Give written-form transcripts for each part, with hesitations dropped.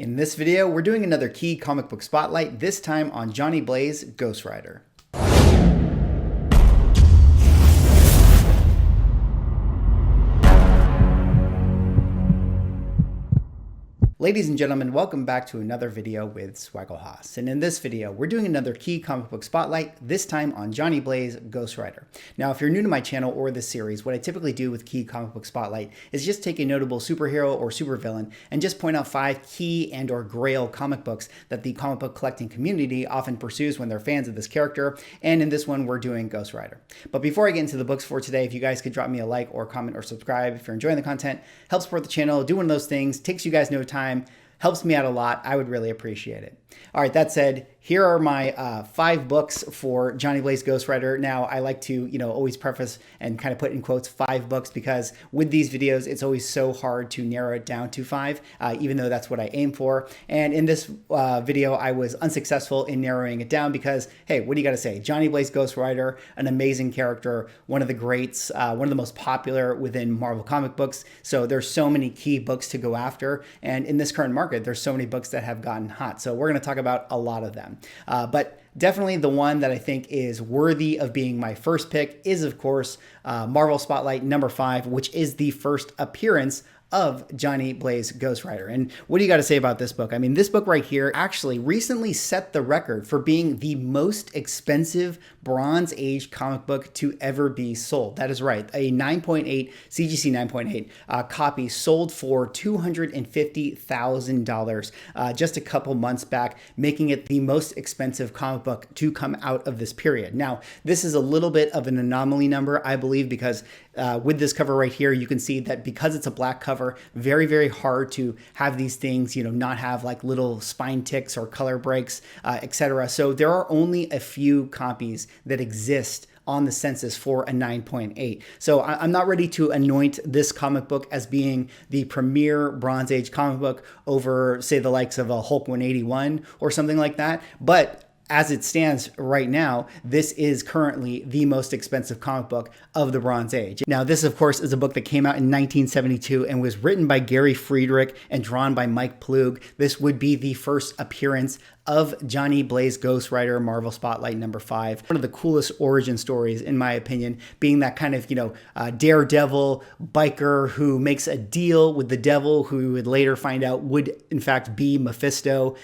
In this video, we're doing another Key comic book spotlight, this time on Johnny Blaze Ghost Rider. Ladies and gentlemen, welcome back to another video with Swaggle Haas. And in this video, we're doing another Key comic book spotlight, this time on Johnny Blaze Ghost Rider. Now, if you're new to my channel or this series, what I typically do with Key comic book spotlight is just take a notable superhero or supervillain and just point out 5 Key and or Grail comic books that the comic book collecting community often pursues when they're fans of this character. And in this one, we're doing Ghost Rider. But before I get into the books for today, if you guys could drop me a like or comment or subscribe if you're enjoying the content, help support the channel, do one of those things, takes you guys no time, helps me out a lot. I would really appreciate it. All right, that said, here are my 5 books for Johnny Blaze Ghost Rider. Now, I like to, always preface and kind of put in quotes 5 books because with these videos, it's always so hard to narrow it down to 5, even though that's what I aim for. And in this video, I was unsuccessful in narrowing it down because, hey, what do you got to say? Johnny Blaze Ghost Rider, an amazing character, one of the greats, one of the most popular within Marvel comic books. So there's so many Key books to go after. And in this current market, there's so many books that have gotten hot. So we're going to talk about a lot of them. But definitely the one that I think is worthy of being my first pick is, of course, Marvel Spotlight number 5, which is the first appearance of Johnny Blaze Ghost Rider. And what do you got to say about this book? I mean, this book right here actually recently set the record for being the most expensive Bronze Age comic book to ever be sold. That is right. A 9.8, CGC 9.8 copy sold for $250,000 just a couple months back, making it the most expensive comic book to come out of this period. Now, this is a little bit of an anomaly number, I believe, because with this cover right here, you can see that because it's a black cover, very, very hard to have these things, not have like little spine ticks or color breaks, etc. So there are only a few copies that exist on the census for a 9.8. So I'm not ready to anoint this comic book as being the premier Bronze Age comic book over, say, the likes of a Hulk 181 or something like that. But as it stands right now, this is currently the most expensive comic book of the Bronze Age. Now, this, of course, is a book that came out in 1972 and was written by Gary Friedrich and drawn by Mike Plug. This would be the first appearance of Johnny Blaze Ghost Rider Marvel Spotlight number 5. One of the coolest origin stories, in my opinion, being that kind of, daredevil biker who makes a deal with the devil, who we would later find out would, in fact, be Mephisto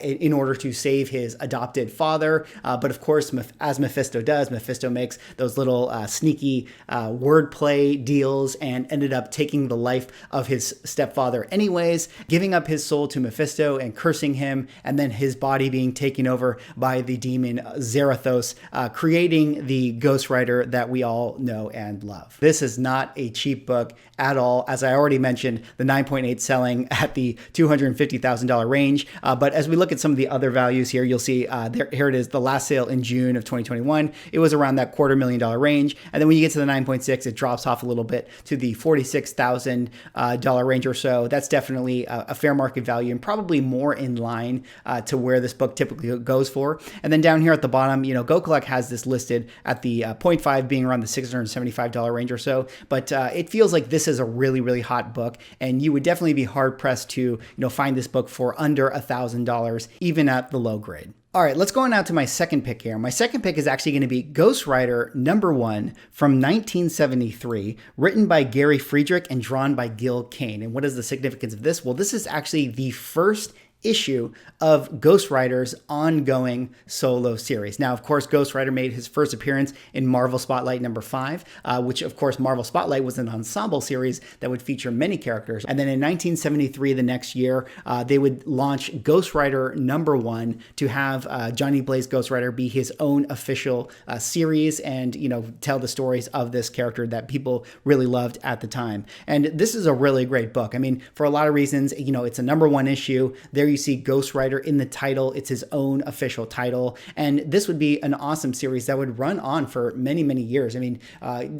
in order to save his adopted father. But of course, as Mephisto does, Mephisto makes those little sneaky wordplay deals and ended up taking the life of his stepfather anyways, giving up his soul to Mephisto and cursing him, and then his body being taken over by the demon Zarathos, creating the Ghost Rider that we all know and love. This is not a cheap book at all. As I already mentioned, the 9.8 selling at the $250,000 range. But as we look at some of the other values here, you'll see here it is, the last sale in June of 2021. It was around that $250,000 range. And then when you get to the 9.6, it drops off a little bit to the $46,000 range or so. That's definitely a fair market value and probably more in line to where this book typically goes for. And then down here at the bottom, Go Collect has this listed at the 0.5 being around the $675 range or so. But it feels like this is a really, really hot book, and you would definitely be hard pressed to find this book for under $1,000, even at the low grade. All right, let's go on now to my second pick here. My second pick is actually going to be Ghost Rider number 1 from 1973, written by Gary Friedrich and drawn by Gil Kane. And what is the significance of this? Well, this is actually the first issue of Ghost Rider's ongoing solo series. Now, of course, Ghost Rider made his first appearance in Marvel Spotlight number 5, which, of course, Marvel Spotlight was an ensemble series that would feature many characters. And then in 1973, the next year, they would launch Ghost Rider number 1 to have Johnny Blaze Ghost Rider be his own official series and, tell the stories of this character that people really loved at the time. And this is a really great book. I mean, for a lot of reasons, it's a number 1 issue. There you see Ghost Rider in the title. It's his own official title. And this would be an awesome series that would run on for many, many years. I mean,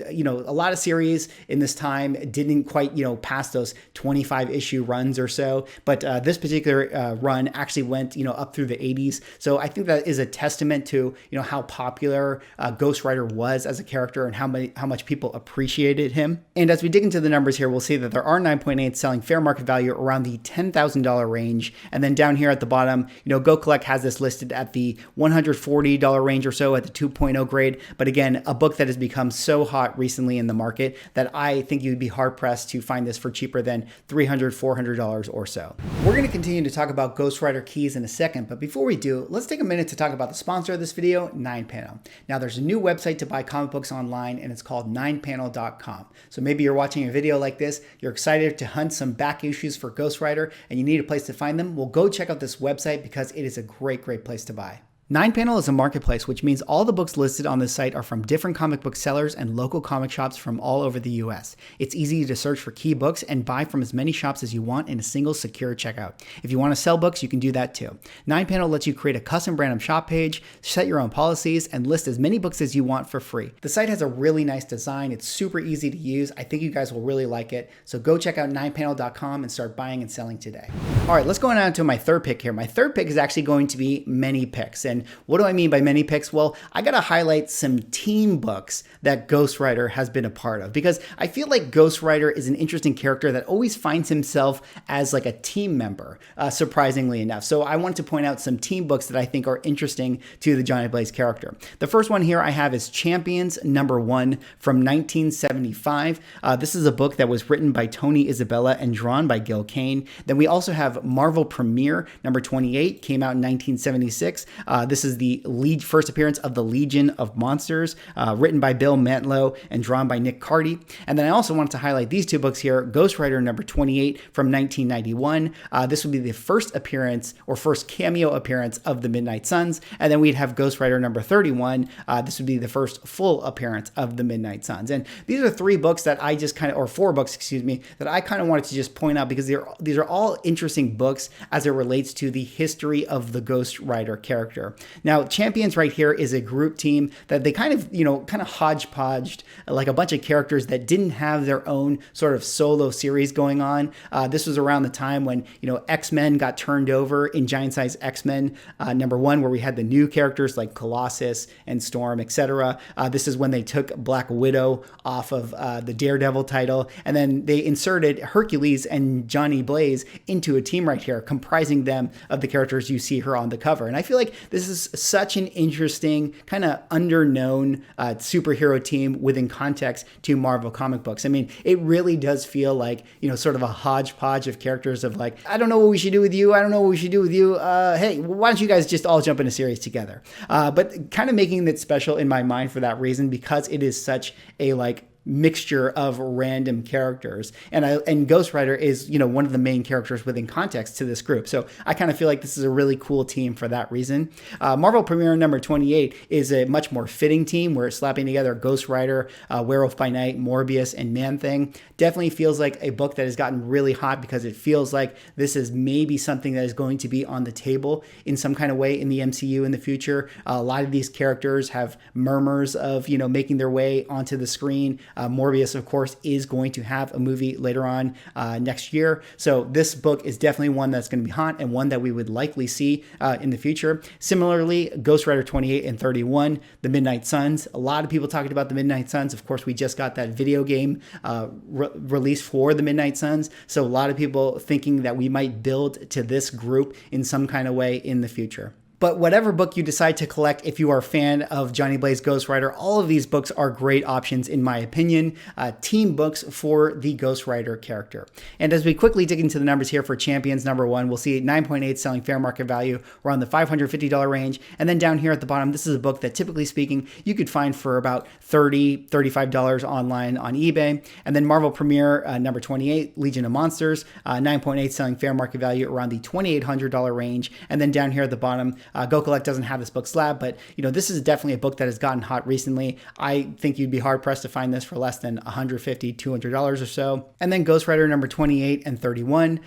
you know, a lot of series in this time didn't quite, you know, pass those 25 issue runs or so. But this particular run actually went, you know, up through the 80s. So I think that is a testament to, you know, how popular Ghost Rider was as a character and how much people appreciated him. And as we dig into the numbers here, we'll see that there are 9.8 selling fair market value around the $10,000 range. And then down here at the bottom, you know, Go Collect has this listed at the $140 range or so at the 2.0 grade. But again, a book that has become so hot recently in the market that I think you'd be hard pressed to find this for cheaper than $300, $400 or so. We're going to continue to talk about Ghost Rider keys in a second, but before we do, let's take a minute to talk about the sponsor of this video, 9panel. Now there's a new website to buy comic books online and it's called 9panel.com. So maybe you're watching a video like this, you're excited to hunt some back issues for Ghost Rider and you need a place to find them. Well, go check out this website because it is a great place to buy. 9panel is a marketplace, which means all the books listed on this site are from different comic book sellers and local comic shops from all over the US. It's easy to search for key books and buy from as many shops as you want in a single secure checkout. If you want to sell books, you can do that too. 9panel lets you create a custom random shop page, set your own policies, and list as many books as you want for free. The site has a really nice design. It's super easy to use. I think you guys will really like it. So go check out 9panel.com and start buying and selling today. All right, let's go on to my third pick here. My third pick is actually going to be many picks. And what do I mean by many picks? Well, I got to highlight some team books that Ghost Rider has been a part of because I feel like Ghost Rider is an interesting character that always finds himself as like a team member, surprisingly enough. So I want to point out some team books that I think are interesting to the Johnny Blaze character. The first one here I have is Champions #1 from 1975. This is a book that was written by Tony Isabella and drawn by Gil Kane. Then we also have Marvel Premiere #28, came out in 1976. This is the first appearance of the Legion of Monsters, written by Bill Mantlo and drawn by Nick Cardy. And then I also wanted to highlight these two books here, Ghost Rider #28 from 1991. This would be the first appearance or first cameo appearance of the Midnight Suns. And then we'd have Ghost Rider #31. This would be the first full appearance of the Midnight Suns. And these are three books that I just or four books, excuse me, that I kind of wanted to just point out because these are all interesting books as it relates to the history of the Ghost Rider character. Now, Champions right here is a group team that they kind of hodgepodged like a bunch of characters that didn't have their own sort of solo series going on. This was around the time when, X-Men got turned over in Giant Size X-Men #1, where we had the new characters like Colossus and Storm, etc. This is when they took Black Widow off of the Daredevil title, and then they inserted Hercules and Johnny Blaze into a team right here, comprising them of the characters you see here on the cover. And I feel like this is such an interesting, kind of underknown superhero team within context to Marvel comic books. I mean, it really does feel like, sort of a hodgepodge of characters of like, I don't know what we should do with you. I don't know what we should do with you. Hey, why don't you guys just all jump in a series together? But kind of making it special in my mind for that reason, because it is such a mixture of random characters, and Ghost Rider is one of the main characters within context to this group. So I kind of feel like this is a really cool team for that reason. Marvel Premiere #28 is a much more fitting team. We're slapping together Ghost Rider, Werewolf by Night, Morbius, and Man-Thing. Definitely feels like a book that has gotten really hot because it feels like this is maybe something that is going to be on the table in some kind of way in the MCU in the future. A lot of these characters have murmurs of making their way onto the screen. Morbius, of course, is going to have a movie later on next year. So this book is definitely one that's going to be hot and one that we would likely see in the future. Similarly, Ghost Rider 28 and 31, The Midnight Suns. A lot of people talking about The Midnight Suns. Of course, we just got that video game released for The Midnight Suns. So a lot of people thinking that we might build to this group in some kind of way in the future. But whatever book you decide to collect, if you are a fan of Johnny Blaze Ghost Rider, all of these books are great options, in my opinion, team books for the Ghost Rider character. And as we quickly dig into the numbers here for Champions #1, we'll see 9.8 selling fair market value around the $550 range. And then down here at the bottom, this is a book that typically speaking, you could find for about $30, $35 online on eBay. And then Marvel Premiere #28, Legion of Monsters, 9.8 selling fair market value around the $2,800 range. And then down here at the bottom, Go Collect doesn't have this book slab, but this is definitely a book that has gotten hot recently. I think you'd be hard pressed to find this for less than $150, $200 or so. And then Ghost Rider number 28 and 31.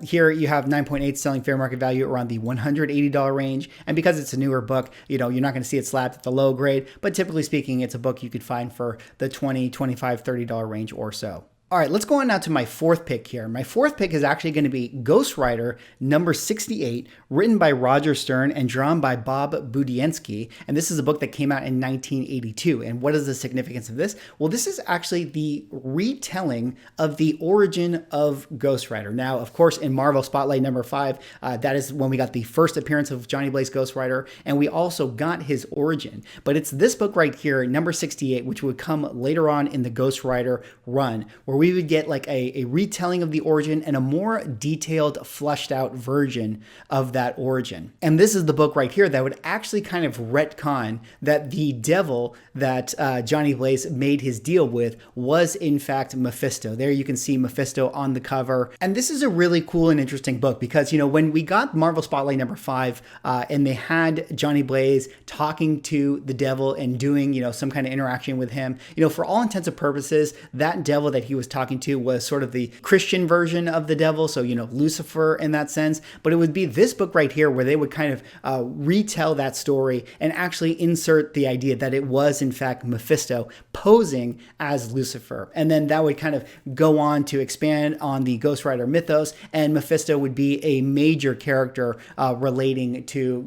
Here you have 9.8 selling fair market value around the $180 range. And because it's a newer book, you're not going to see it slabbed at the low grade, but typically speaking, it's a book you could find for the $20, $25, $30 range or so. All right, let's go on now to my fourth pick here. My fourth pick is actually going to be Ghost Rider number 68, written by Roger Stern and drawn by Bob Budiansky. And this is a book that came out in 1982. And what is the significance of this? Well, this is actually the retelling of the origin of Ghost Rider. Now, of course, in Marvel Spotlight number 5, that is when we got the first appearance of Johnny Blaze Ghost Rider, and we also got his origin. But it's this book right here, number 68, which would come later on in the Ghost Rider run, where we would get like a retelling of the origin and a more detailed, fleshed out version of that origin. And this is the book right here that would actually kind of retcon that the devil that Johnny Blaze made his deal with was in fact Mephisto. There you can see Mephisto on the cover. And this is a really cool and interesting book because, when we got Marvel Spotlight number 5 and they had Johnny Blaze talking to the devil and doing, some kind of interaction with him, for all intents and purposes, that devil that he was talking to was sort of the Christian version of the devil. So, Lucifer in that sense, but it would be this book right here where they would kind of retell that story and actually insert the idea that it was in fact Mephisto posing as Lucifer. And then that would kind of go on to expand on the Ghost Rider mythos, and Mephisto would be a major character relating to,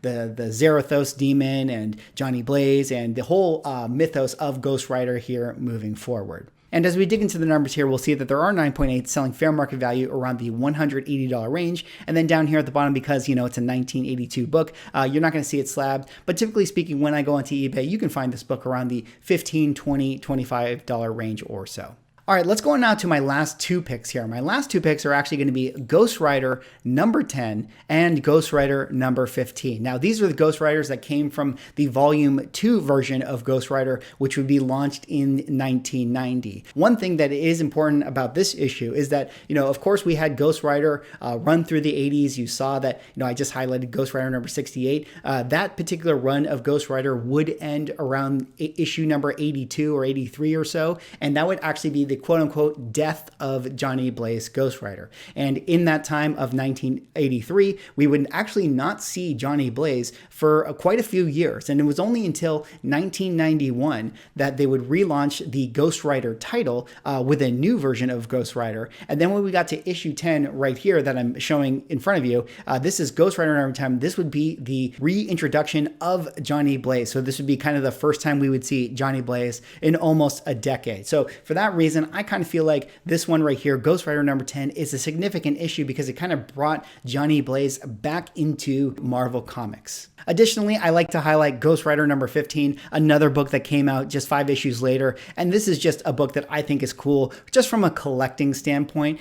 the Zarathos demon and Johnny Blaze and the whole mythos of Ghost Rider here moving forward. And as we dig into the numbers here, we'll see that there are 9.8 selling fair market value around the $180 range. And then down here at the bottom, because, it's a 1982 book, you're not going to see it slabbed. But typically speaking, when I go onto eBay, you can find this book around the $15, $20, $25 range or so. All right, let's go on now to my last two picks here. My last two picks are actually going to be Ghost Rider number 10 and Ghost Rider number 15. Now, these are the Ghost Riders that came from the Volume 2 version of Ghost Rider, which would be launched in 1990. One thing that is important about this issue is that, of course, we had Ghost Rider run through the 80s. You saw that, I just highlighted Ghost Rider number 68. That particular run of Ghost Rider would end around issue number 82 or 83 or so, and that would actually be the quote-unquote death of Johnny Blaze Ghost Rider. And in that time of 1983, we would actually not see Johnny Blaze for quite a few years. And it was only until 1991 that they would relaunch the Ghost Rider title with a new version of Ghost Rider. And then when we got to issue 10 right here that I'm showing in front of you, this is Ghost Rider number 10. This would be the reintroduction of Johnny Blaze. So this would be kind of the first time we would see Johnny Blaze in almost a decade. So for that reason, I kind of feel like this one right here, Ghost Rider number 10, is a significant issue because it kind of brought Johnny Blaze back into Marvel Comics. Additionally, I like to highlight Ghost Rider number 15, another book that came out just 5 issues later. And this is just a book that I think is cool just from a collecting standpoint.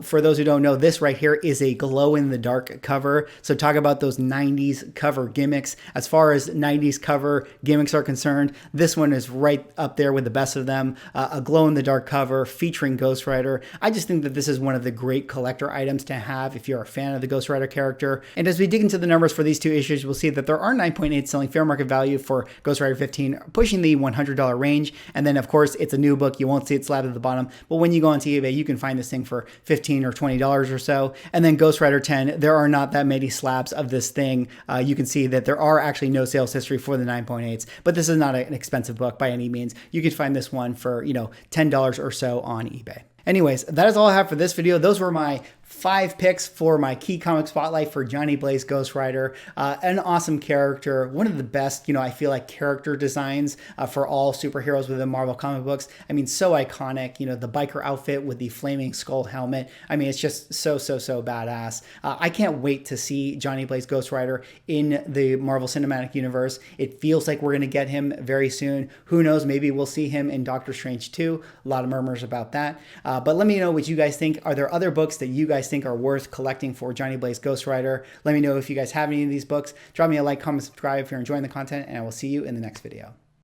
For those who don't know, this right here is a glow-in-the-dark cover. So talk about those 90s cover gimmicks. As far as 90s cover gimmicks are concerned, this one is right up there with the best of them. A glow-in-the-dark cover featuring Ghost Rider. I just think that this is one of the great collector items to have if you're a fan of the Ghost Rider character. And as we dig into the numbers for these two issues, we'll see that there are 9.8 selling fair market value for Ghost Rider 15, pushing the $100 range. And then, of course, it's a new book. You won't see it slabbed at the bottom. But when you go onto eBay, you can find this thing for $15 or $20 or so. And then Ghost Rider 10, there are not that many slabs of this thing. You can see that there are actually no sales history for the 9.8s, but this is not an expensive book by any means. You can find this one for, $10 or so on eBay. Anyways, that is all I have for this video. Those were my 5 picks for my Key Comic Spotlight for Johnny Blaze Ghost Rider. An awesome character, one of the best, I feel like character designs for all superheroes within Marvel comic books. I mean, so iconic, the biker outfit with the flaming skull helmet. I mean, it's just so badass. I can't wait to see Johnny Blaze Ghost Rider in the Marvel Cinematic Universe. It feels like we're going to get him very soon. Who knows? Maybe we'll see him in Doctor Strange 2. A lot of murmurs about that. But let me know what you guys think. Are there other books that you guys think are worth collecting for Johnny Blaze Ghost Rider? Let me know if you guys have any of these books. Drop me a like, comment, subscribe if you're enjoying the content, and I will see you in the next video.